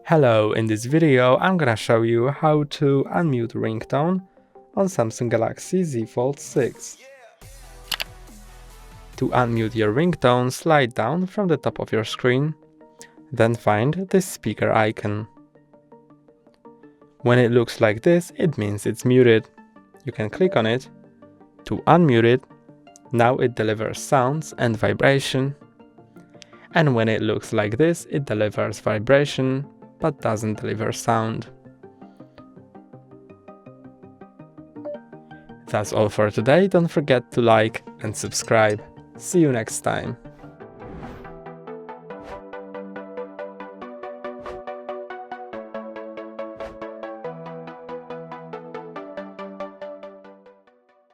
Hello, in this video I'm gonna show you how to unmute ringtone on Samsung Galaxy Z Fold 6. To unmute your ringtone, slide down from the top of your screen, then find this speaker icon. When it looks like this, it means it's muted. You can click on it to unmute it. Now it delivers sounds and vibration. And when it looks like this, it delivers vibration but doesn't deliver sound. That's all for today. Don't forget to like and subscribe. See you next time.